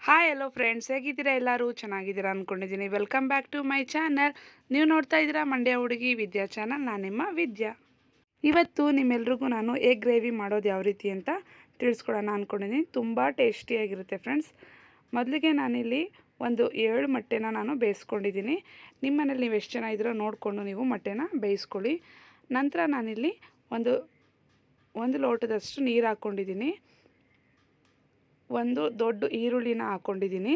Hi hello friends, ಹೇಗಿದ್ದೀರಾ? ಎಲ್ಲರೂ ಚೆನ್ನಾಗಿದ್ದೀರಾ ಅಂದ್ಕೊಂಡಿದ್ದೀನಿ. Welcome back to my channel. ನೀವು ನೋಡ್ತಾ ಇದ್ದೀರಾ ಮಂಡ್ಯ ಹುಡುಗಿ ವಿದ್ಯಾ ಚಾನಲ್. ನಾನು ನಿಮ್ಮ ವಿದ್ಯಾ. ಇವತ್ತು ನಿಮ್ಮೆಲ್ರಿಗೂ ನಾನು ಎಗ್ ಗ್ರೇವಿ ಮಾಡೋದು ಯಾವ ರೀತಿ ಅಂತ ತಿಳಿಸ್ಕೊಡೋಣ ಅಂದ್ಕೊಂಡಿದ್ದೀನಿ. ತುಂಬ ಟೇಸ್ಟಿಯಾಗಿರುತ್ತೆ ಫ್ರೆಂಡ್ಸ್. ಮೊದಲಿಗೆ ನಾನಿಲ್ಲಿ ಒಂದು 7 ಮೊಟ್ಟೆನ ನಾನು ಬೇಯಿಸ್ಕೊಂಡಿದ್ದೀನಿ. ನಿಮ್ಮ ಮನೇಲಿ ನೀವು ಎಷ್ಟು ಜನ ಇದ್ದೀರೋ ನೋಡಿಕೊಂಡು ನೀವು ಮೊಟ್ಟೆನ ಬೇಯಿಸ್ಕೊಳ್ಳಿ. ನಂತರ ನಾನಿಲ್ಲಿ ಒಂದು ಲೋಟದಷ್ಟು ನೀರು ಹಾಕ್ಕೊಂಡಿದ್ದೀನಿ. ಒಂದು ದೊಡ್ಡ ಈರುಳ್ಳಿನ ಹಾಕ್ಕೊಂಡಿದ್ದೀನಿ.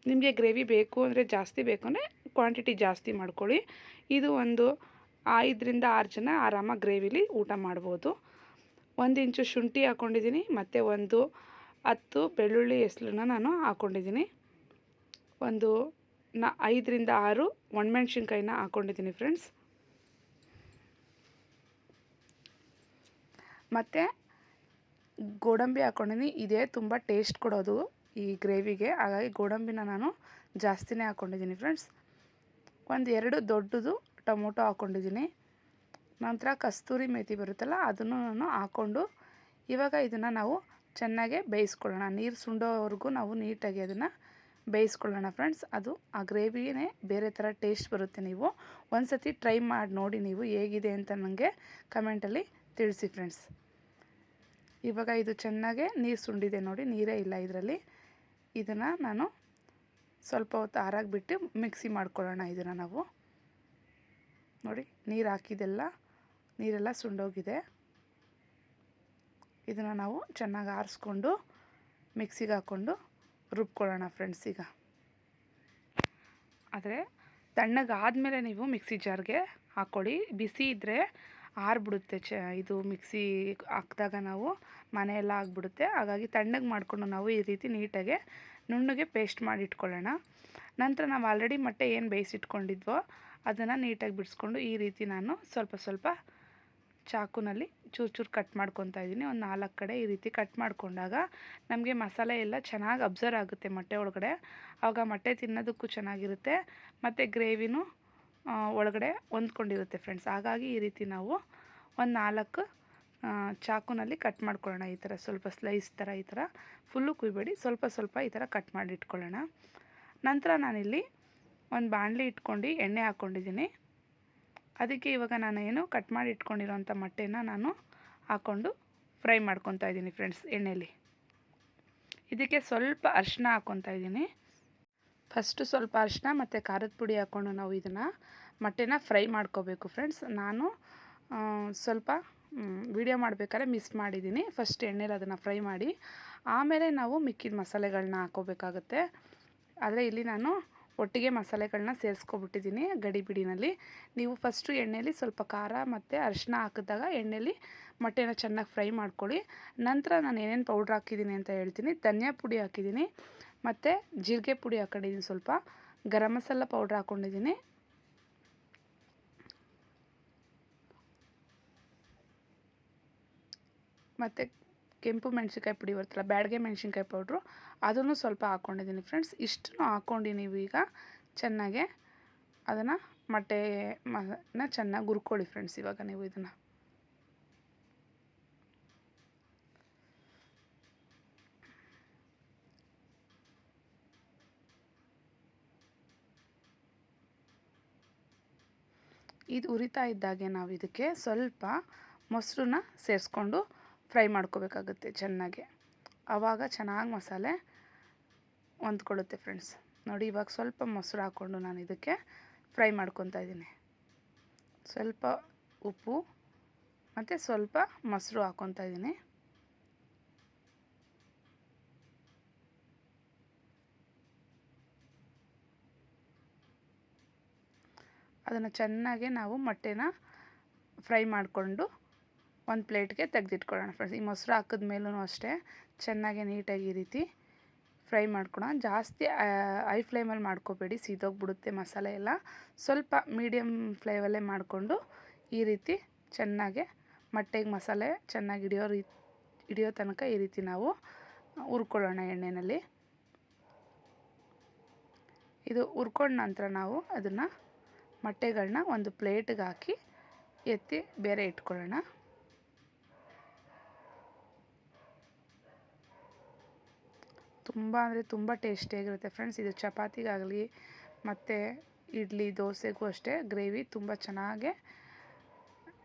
ನಿಮಗೆ ಗ್ರೇವಿ ಬೇಕು ಅಂದರೆ ಜಾಸ್ತಿ ಬೇಕು ಅಂದರೆ ಕ್ವಾಂಟಿಟಿ ಜಾಸ್ತಿ ಮಾಡ್ಕೊಳ್ಳಿ. ಇದು ಒಂದು 5ರಿಂದ 6 ಜನ ಆರಾಮಾಗಿ ಗ್ರೇವಿಲಿ ಊಟ ಮಾಡ್ಬೋದು. 1 ಇಂಚು ಶುಂಠಿ ಹಾಕ್ಕೊಂಡಿದ್ದೀನಿ ಮತ್ತು 10 ಬೆಳ್ಳುಳ್ಳಿ ಹೆಸಳನ್ನ ನಾನು ಹಾಕ್ಕೊಂಡಿದ್ದೀನಿ. 5ರಿಂದ 6 ಒಣಮೆಣ್ಸಿನ್ಕಾಯಿನ ಹಾಕ್ಕೊಂಡಿದ್ದೀನಿ ಫ್ರೆಂಡ್ಸ್. ಮತ್ತು ಗೋಡಂಬಿ ಹಾಕ್ಕೊಂಡಿದ್ದೀನಿ. ಇದೇ ತುಂಬ ಟೇಸ್ಟ್ ಕೊಡೋದು ಈ ಗ್ರೇವಿಗೆ, ಹಾಗಾಗಿ ಗೋಡಂಬಿನ ನಾನು ಜಾಸ್ತಿನೇ ಹಾಕ್ಕೊಂಡಿದ್ದೀನಿ ಫ್ರೆಂಡ್ಸ್. 2 ದೊಡ್ಡದು ಟೊಮೊಟೊ ಹಾಕ್ಕೊಂಡಿದ್ದೀನಿ. ನಂತರ ಕಸ್ತೂರಿ ಮೇಥಿ ಬರುತ್ತಲ್ಲ, ಅದನ್ನು ನಾನು ಹಾಕ್ಕೊಂಡು ಇವಾಗ ಇದನ್ನು ನಾವು ಚೆನ್ನಾಗೆ ಬೇಯಿಸ್ಕೊಳ್ಳೋಣ. ನೀರು ಸುಂಡೋವರೆಗೂ ನಾವು ನೀಟಾಗಿ ಅದನ್ನು ಬೇಯಿಸ್ಕೊಳ್ಳೋಣ ಫ್ರೆಂಡ್ಸ್. ಅದು ಆ ಗ್ರೇವಿನೇ ಬೇರೆ ಥರ ಟೇಸ್ಟ್ ಬರುತ್ತೆ. ನೀವು ಒಂದು ಸತಿ ಟ್ರೈ ಮಾಡಿ ನೋಡಿ, ನೀವು ಹೇಗಿದೆ ಅಂತ ನನಗೆ ಕಮೆಂಟಲ್ಲಿ ತಿಳಿಸಿ ಫ್ರೆಂಡ್ಸ್. ಇವಾಗ ಇದು ಚೆನ್ನಾಗೆ ನೀರು ಸುಂಡಿದೆ ನೋಡಿ, ನೀರೇ ಇಲ್ಲ ಇದರಲ್ಲಿ. ಇದನ್ನು ನಾನು ಸ್ವಲ್ಪ ಹೊತ್ತು ಆರಾಗಿ ಬಿಟ್ಟು ಮಿಕ್ಸಿ ಮಾಡ್ಕೊಳ್ಳೋಣ. ಇದನ್ನು ನಾವು ನೋಡಿ, ನೀರು ಹಾಕಿದೆಲ್ಲ ನೀರೆಲ್ಲ ಸುಂಡೋಗಿದೆ. ಇದನ್ನು ನಾವು ಚೆನ್ನಾಗಿ ಆರಿಸ್ಕೊಂಡು ಮಿಕ್ಸಿಗೆ ಹಾಕ್ಕೊಂಡು ರುಬ್ಕೊಳ್ಳೋಣ ಫ್ರೆಂಡ್ಸ್. ಈಗ ಆದರೆ ತಣ್ಣಗಾದಮೇಲೆ ನೀವು ಮಿಕ್ಸಿ ಜಾರ್ಗೆ ಹಾಕ್ಕೊಳ್ಳಿ. ಬಿಸಿ ಇದ್ದರೆ ಆರಿಬಿಡುತ್ತೆ. ಇದು ಮಿಕ್ಸಿ ಹಾಕಿದಾಗ ನಾವು ಮನೆಯೆಲ್ಲ ಆಗಿಬಿಡುತ್ತೆ. ಹಾಗಾಗಿ ತಣ್ಣಗೆ ಮಾಡಿಕೊಂಡು ನಾವು ಈ ರೀತಿ ನೀಟಾಗೆ ನುಣ್ಣಗೆ ಪೇಸ್ಟ್ ಮಾಡಿ ಇಟ್ಕೊಳ್ಳೋಣ. ನಂತರ ನಾವು ಆಲ್ರೆಡಿ ಮೊಟ್ಟೆ ಏನು ಬೇಯಿಸಿಟ್ಕೊಂಡಿದ್ವೋ ಅದನ್ನು ನೀಟಾಗಿ ಬಿಡಿಸ್ಕೊಂಡು ಈ ರೀತಿ ನಾನು ಸ್ವಲ್ಪ ಚಾಕುನಲ್ಲಿ ಚೂರು ಕಟ್ ಮಾಡ್ಕೊತಾ ಇದ್ದೀನಿ. ಒಂದು 4 ಕಡೆ ಈ ರೀತಿ ಕಟ್ ಮಾಡಿಕೊಂಡಾಗ ನಮಗೆ ಮಸಾಲೆ ಎಲ್ಲ ಚೆನ್ನಾಗಿ ಅಬ್ಸರ್ವ್ ಆಗುತ್ತೆ ಮೊಟ್ಟೆ ಒಳಗಡೆ. ಆವಾಗ ಮೊಟ್ಟೆ ತಿನ್ನೋದಕ್ಕೂ ಚೆನ್ನಾಗಿರುತ್ತೆ ಮತ್ತು ಗ್ರೇವಿನೂ ಒಳಗಡೆ ಹೊಂದ್ಕೊಂಡಿರುತ್ತೆ ಫ್ರೆಂಡ್ಸ್. ಹಾಗಾಗಿ ಈ ರೀತಿ ನಾವು ಒಂದು 4 ಚಾಕುನಲ್ಲಿ ಕಟ್ ಮಾಡ್ಕೊಳ್ಳೋಣ. ಈ ಥರ ಸ್ವಲ್ಪ ಸ್ಲೈಸ್ ಥರ, ಈ ಥರ ಫುಲ್ಲು ಕುಯ್ಬೇಡಿ, ಸ್ವಲ್ಪ ಈ ಥರ ಕಟ್ ಮಾಡಿ ಇಟ್ಕೊಳ್ಳೋಣ. ನಂತರ ನಾನಿಲ್ಲಿ ಒಂದು ಬಾಣಲಿ ಇಟ್ಕೊಂಡು ಎಣ್ಣೆ ಹಾಕ್ಕೊಂಡಿದ್ದೀನಿ. ಅದಕ್ಕೆ ಇವಾಗ ನಾನು ಏನು ಕಟ್ ಮಾಡಿ ಇಟ್ಕೊಂಡಿರೋಂಥ ಮೊಟ್ಟೆನ ನಾನು ಹಾಕ್ಕೊಂಡು ಫ್ರೈ ಮಾಡ್ಕೊತಾ ಇದ್ದೀನಿ ಫ್ರೆಂಡ್ಸ್ ಎಣ್ಣೆಯಲ್ಲಿ. ಇದಕ್ಕೆ ಸ್ವಲ್ಪ ಅರಿಶಿನ ಹಾಕ್ಕೊತಾ ಇದ್ದೀನಿ. ಫಸ್ಟು ಸ್ವಲ್ಪ ಅರಿಶಿನ ಮತ್ತು ಖಾರದ ಪುಡಿ ಹಾಕ್ಕೊಂಡು ನಾವು ಇದನ್ನು ಮೊಟ್ಟೆನ ಫ್ರೈ ಮಾಡ್ಕೋಬೇಕು ಫ್ರೆಂಡ್ಸ್. ನಾನು ಸ್ವಲ್ಪ ವಿಡಿಯೋ ಮಾಡಬೇಕಾದ್ರೆ ಮಿಸ್ ಮಾಡಿದ್ದೀನಿ. ಫಸ್ಟ್ ಎಣ್ಣೆಲಿ ಅದನ್ನು ಫ್ರೈ ಮಾಡಿ ಆಮೇಲೆ ನಾವು ಮಿಕ್ಕಿದ ಮಸಾಲೆಗಳನ್ನ ಹಾಕ್ಕೋಬೇಕಾಗುತ್ತೆ. ಆದರೆ ಇಲ್ಲಿ ನಾನು ಒಟ್ಟಿಗೆ ಮಸಾಲೆಗಳನ್ನ ಸೇರಿಸ್ಕೊಬಿಟ್ಟಿದ್ದೀನಿ ಗಡಿಬಿಡಿನಲ್ಲಿ. ನೀವು ಫಸ್ಟು ಎಣ್ಣೆಯಲ್ಲಿ ಸ್ವಲ್ಪ ಖಾರ ಮತ್ತು ಅರಿಶಿನ ಹಾಕಿದಾಗ ಎಣ್ಣೆಯಲ್ಲಿ ಮೊಟ್ಟೆನ ಚೆನ್ನಾಗಿ ಫ್ರೈ ಮಾಡ್ಕೊಳ್ಳಿ. ನಂತರ ನಾನು ಏನೇನು ಪೌಡ್ರ್ ಹಾಕಿದ್ದೀನಿ ಅಂತ ಹೇಳ್ತೀನಿ. ಧನಿಯಾ ಪುಡಿ ಹಾಕಿದ್ದೀನಿ ಮತ್ತು ಜೀರಿಗೆ ಪುಡಿ ಹಾಕ್ಕೊಂಡಿದ್ದೀನಿ, ಸ್ವಲ್ಪ ಗರಂ ಮಸಾಲ ಪೌಡ್ರ್ ಹಾಕ್ಕೊಂಡಿದ್ದೀನಿ, ಮತ್ತು ಕೆಂಪು ಮೆಣಸಿನ್ಕಾಯಿ ಪುಡಿ ಬರುತ್ತಲ್ಲ, ಬ್ಯಾಡಗೆ ಮೆಣಸಿನ್ಕಾಯಿ ಪೌಡ್ರು, ಅದನ್ನು ಸ್ವಲ್ಪ ಹಾಕ್ಕೊಂಡಿದ್ದೀನಿ ಫ್ರೆಂಡ್ಸ್. ಇಷ್ಟನ್ನು ಹಾಕ್ಕೊಂಡು ನೀವು ಈಗ ಚೆನ್ನಾಗೆ ಅದನ್ನು ಮೊಟ್ಟೆನ ಚೆನ್ನಾಗಿ ಹುರ್ಕೊಳ್ಳಿ ಫ್ರೆಂಡ್ಸ್. ಇವಾಗ ನೀವು ಇದನ್ನು ಇದು ಉರಿತಾ ಇದ್ದಾಗೆ ನಾವು ಇದಕ್ಕೆ ಸ್ವಲ್ಪ ಮೊಸರನ್ನ ಸೇರಿಸ್ಕೊಂಡು ಫ್ರೈ ಮಾಡ್ಕೋಬೇಕಾಗುತ್ತೆ ಚೆನ್ನಾಗಿ. ಆವಾಗ ಚೆನ್ನಾಗಿ ಮಸಾಲೆ ಹೊಂದ್ಕೊಳ್ಳುತ್ತೆ ಫ್ರೆಂಡ್ಸ್. ನೋಡಿ, ಇವಾಗ ಸ್ವಲ್ಪ ಮೊಸರು ಹಾಕ್ಕೊಂಡು ನಾನು ಇದಕ್ಕೆ ಫ್ರೈ ಮಾಡ್ಕೊತಾ ಇದ್ದೀನಿ. ಸ್ವಲ್ಪ ಉಪ್ಪು ಮತ್ತು ಸ್ವಲ್ಪ ಮೊಸರು ಹಾಕ್ಕೊತಾ ಇದ್ದೀನಿ. ಅದನ್ನು ಚೆನ್ನಾಗಿ ನಾವು ಮೊಟ್ಟೆನ ಫ್ರೈ ಮಾಡಿಕೊಂಡು ಒಂದು ಪ್ಲೇಟ್ಗೆ ತೆಗೆದಿಟ್ಕೊಳ್ಳೋಣ ಫ್ರೆಂಡ್ಸ್. ಈ ಮೊಸರು ಹಾಕಿದ ಮೇಲೂ ಅಷ್ಟೇ ಚೆನ್ನಾಗಿ ನೀಟಾಗಿ ಈ ರೀತಿ ಫ್ರೈ ಮಾಡ್ಕೊಳ್ಳೋಣ. ಜಾಸ್ತಿ ಹೈ ಫ್ಲೇಮಲ್ಲಿ ಮಾಡ್ಕೋಬೇಡಿ, ಸೀದೋಗ್ಬಿಡುತ್ತೆ ಮಸಾಲೆ ಎಲ್ಲ. ಸ್ವಲ್ಪ ಮೀಡಿಯಮ್ ಫ್ಲೇಮಲ್ಲೇ ಮಾಡಿಕೊಂಡು ಈ ರೀತಿ ಚೆನ್ನಾಗೆ ಮೊಟ್ಟೆಗೆ ಮಸಾಲೆ ಚೆನ್ನಾಗಿ ಹಿಡಿಯೋ ತನಕ ಈ ರೀತಿ ನಾವು ಹುರ್ಕೊಳ್ಳೋಣ ಎಣ್ಣೆಯಲ್ಲಿ. ಇದು ಹುರ್ಕೊಂಡ ನಂತರ ನಾವು ಅದನ್ನು ಮೊಟ್ಟೆಗಳನ್ನ ಒಂದು ಪ್ಲೇಟ್ಗೆ ಹಾಕಿ ಎತ್ತಿ ಬೇರೆ ಇಟ್ಕೊಳ್ಳೋಣ. ತುಂಬ ಅಂದರೆ ತುಂಬ ಟೇಸ್ಟಿಯಾಗಿರುತ್ತೆ ಫ್ರೆಂಡ್ಸ್. ಇದು ಚಪಾತಿಗಾಗಲಿ ಮತ್ತು ಇಡ್ಲಿ ದೋಸೆಗೂ ಅಷ್ಟೇ ಗ್ರೇವಿ ತುಂಬ ಚೆನ್ನಾಗೇ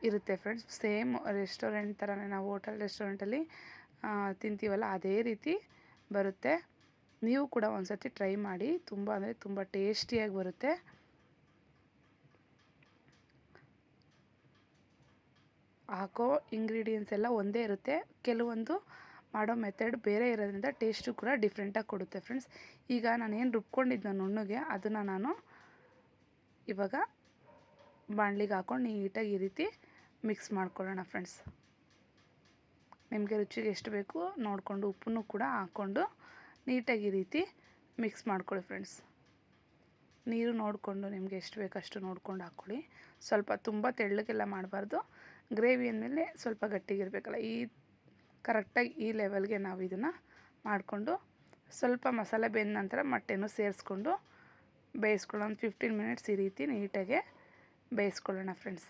ಇರುತ್ತೆ ಫ್ರೆಂಡ್ಸ್. ಸೇಮ್ ರೆಸ್ಟೋರೆಂಟ್ ಥರನೇ ನಾವು ಹೋಟೆಲ್ ರೆಸ್ಟೋರೆಂಟಲ್ಲಿ ತಿಂತೀವಲ್ಲ ಅದೇ ರೀತಿ ಬರುತ್ತೆ. ನೀವು ಕೂಡ ಒಂದು ಸತಿ ಟ್ರೈ ಮಾಡಿ, ತುಂಬ ಅಂದರೆ ತುಂಬ ಟೇಸ್ಟಿಯಾಗಿ ಬರುತ್ತೆ. ಹಾಕೋ ಇಂಗ್ರೀಡಿಯೆಂಟ್ಸ್ ಎಲ್ಲ ಒಂದೇ ಇರುತ್ತೆ, ಕೆಲವೊಂದು ಮಾಡೋ ಮೆಥಡ್ ಬೇರೆ ಇರೋದ್ರಿಂದ ಟೇಸ್ಟು ಕೂಡ ಡಿಫ್ರೆಂಟಾಗಿ ಕೊಡುತ್ತೆ ಫ್ರೆಂಡ್ಸ್. ಈಗ ನಾನೇನು ರುಬ್ಕೊಂಡಿದ್ದ ನುಣ್ಣಗೆ ಅದನ್ನು ನಾನು ಇವಾಗ ಬಾಣಲಿಗೆ ಹಾಕ್ಕೊಂಡು ನೀಟಾಗಿ ಈ ರೀತಿ ಮಿಕ್ಸ್ ಮಾಡ್ಕೊಳ್ಳೋಣ ಫ್ರೆಂಡ್ಸ್. ನಿಮಗೆ ರುಚಿಗೆ ಎಷ್ಟು ಬೇಕು ನೋಡಿಕೊಂಡು ಉಪ್ಪನ್ನು ಕೂಡ ಹಾಕ್ಕೊಂಡು ನೀಟಾಗಿ ಈ ರೀತಿ ಮಿಕ್ಸ್ ಮಾಡ್ಕೊಳ್ಳಿ ಫ್ರೆಂಡ್ಸ್. ನೀರು ನೋಡಿಕೊಂಡು ನಿಮಗೆ ಎಷ್ಟು ಬೇಕು ಅಷ್ಟು ನೋಡ್ಕೊಂಡು ಹಾಕ್ಕೊಳ್ಳಿ. ಸ್ವಲ್ಪ ತುಂಬ ತೆಳ್ಳಗೆಲ್ಲ ಮಾಡಬಾರ್ದು, ಗ್ರೇವಿ ಅಂದಮೇಲೆ ಸ್ವಲ್ಪ ಗಟ್ಟಿಗಿರಬೇಕಲ್ಲ, ಈ ಕರೆಕ್ಟಾಗಿ ಈ ಲೆವೆಲ್ಗೆ ನಾವು ಇದನ್ನು ಮಾಡಿಕೊಂಡು ಸ್ವಲ್ಪ ಮಸಾಲೆ ಬೆಂದ ನಂತರ ಮೊಟ್ಟೆನೂ ಸೇರಿಸ್ಕೊಂಡು ಬೇಯಿಸ್ಕೊಳ್ಳೋಣ. ಒಂದು 15 ಮಿನಿಟ್ಸ್ ಈ ರೀತಿ ನೀಟಾಗೆ ಬೇಯಿಸ್ಕೊಳ್ಳೋಣ ಫ್ರೆಂಡ್ಸ್.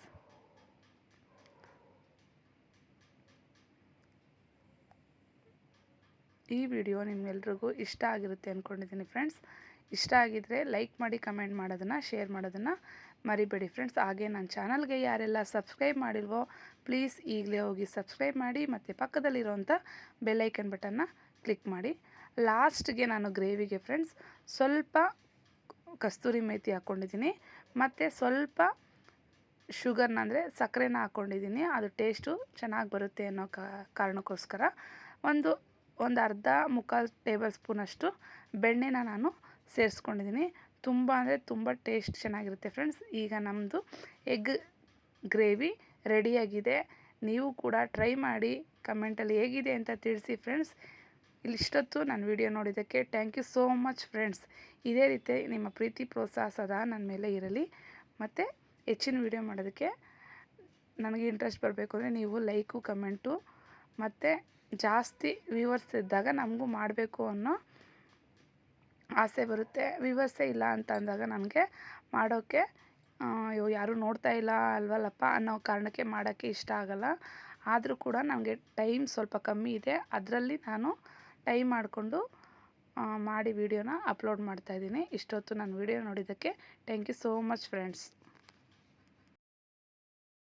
ಈ ವಿಡಿಯೋ ನಿಮ್ಮೆಲ್ರಿಗೂ ಇಷ್ಟ ಆಗಿರುತ್ತೆ ಅಂದ್ಕೊಂಡಿದ್ದೀನಿ ಫ್ರೆಂಡ್ಸ್. ಇಷ್ಟ ಆಗಿದ್ದರೆ ಲೈಕ್ ಮಾಡಿ, ಕಮೆಂಟ್ ಮಾಡೋದನ್ನು, ಶೇರ್ ಮಾಡೋದನ್ನು ಮರಿಬೇಡಿ ಫ್ರೆಂಡ್ಸ್. ಹಾಗೆ ನನ್ನ ಚಾನಲ್ಗೆ ಯಾರೆಲ್ಲ ಸಬ್ಸ್ಕ್ರೈಬ್ ಮಾಡಿಲ್ವೋ ಪ್ಲೀಸ್ ಈಗಲೇ ಹೋಗಿ ಸಬ್ಸ್ಕ್ರೈಬ್ ಮಾಡಿ ಮತ್ತು ಪಕ್ಕದಲ್ಲಿರೋಂಥ ಬೆಲ್ಲೈಕನ್ ಬಟನ್ನ ಕ್ಲಿಕ್ ಮಾಡಿ. ಲಾಸ್ಟ್ಗೆ ನಾನು ಗ್ರೇವಿಗೆ ಫ್ರೆಂಡ್ಸ್ ಸ್ವಲ್ಪ ಕಸ್ತೂರಿ ಮೇಥಿ ಹಾಕ್ಕೊಂಡಿದ್ದೀನಿ ಮತ್ತು ಸ್ವಲ್ಪ ಶುಗರ್ನ ಅಂದರೆ ಸಕ್ಕರೆನ ಹಾಕ್ಕೊಂಡಿದ್ದೀನಿ. ಅದು ಟೇಸ್ಟು ಚೆನ್ನಾಗಿ ಬರುತ್ತೆ ಅನ್ನೋ ಕಾರಣಕ್ಕೋಸ್ಕರ ಒಂದು ಅರ್ಧ ಮುಕ್ಕಾಲು ಟೇಬಲ್ ಸ್ಪೂನಷ್ಟು ಬೆಣ್ಣೆನ ನಾನು ಸೇರಿಸ್ಕೊಂಡಿದ್ದೀನಿ. ತುಂಬ ಅಂದರೆ ತುಂಬ ಟೇಸ್ಟ್ ಚೆನ್ನಾಗಿರುತ್ತೆ ಫ್ರೆಂಡ್ಸ್. ಈಗ ನಮ್ಮದು ಎಗ್ ಗ್ರೇವಿ ರೆಡಿಯಾಗಿದೆ. ನೀವು ಕೂಡ ಟ್ರೈ ಮಾಡಿ ಕಮೆಂಟಲ್ಲಿ ಹೇಗಿದೆ ಅಂತ ತಿಳಿಸಿ ಫ್ರೆಂಡ್ಸ್. ಇಲ್ಲಿಷ್ಟೊತ್ತು ನನ್ನ ವಿಡಿಯೋ ನೋಡಿದ್ದಕ್ಕೆ thank you so much friends. ಇದೇ ರೀತಿ ನಿಮ್ಮ ಪ್ರೀತಿ ಪ್ರೋತ್ಸಾಹ ಸದಾ ನನ್ನ ಮೇಲೆ ಇರಲಿ. ಮತ್ತು ಹೆಚ್ಚಿನ ವಿಡಿಯೋ ಮಾಡೋದಕ್ಕೆ ನನಗೆ ಇಂಟ್ರೆಸ್ಟ್ ಬರಬೇಕು ಅಂದರೆ ನೀವು ಲೈಕು, ಕಮೆಂಟು ಮತ್ತು ಜಾಸ್ತಿ ವ್ಯೂವರ್ಸ್ ಇದ್ದಾಗ ನಮಗೂ ಮಾಡಬೇಕು ಅನ್ನೋ ಆಸೆ ಬರುತ್ತೆ. ವ್ಯೂವರ್ಸೇ ಇಲ್ಲ ಅಂತ ಅಂದಾಗ ನನಗೆ ಮಾಡೋಕ್ಕೆ ಯಾರೂ ನೋಡ್ತಾ ಇಲ್ಲ ಅಲ್ವಲ್ಲಪ್ಪ ಅನ್ನೋ ಕಾರಣಕ್ಕೆ ಮಾಡೋಕ್ಕೆ ಇಷ್ಟ ಆಗೋಲ್ಲ. ಆದರೂ ಕೂಡ ನನಗೆ ಟೈಮ್ ಸ್ವಲ್ಪ ಕಮ್ಮಿ ಇದೆ, ಅದರಲ್ಲಿ ನಾನು ಟೈಮ್ ಮಾಡಿಕೊಂಡು ಮಾಡಿ ವಿಡಿಯೋನ ಅಪ್ಲೋಡ್ ಮಾಡ್ತಾಯಿದ್ದೀನಿ. ಇಷ್ಟೊತ್ತು ನಾನು ವಿಡಿಯೋ ನೋಡಿದ್ದಕ್ಕೆ thank you so much friends.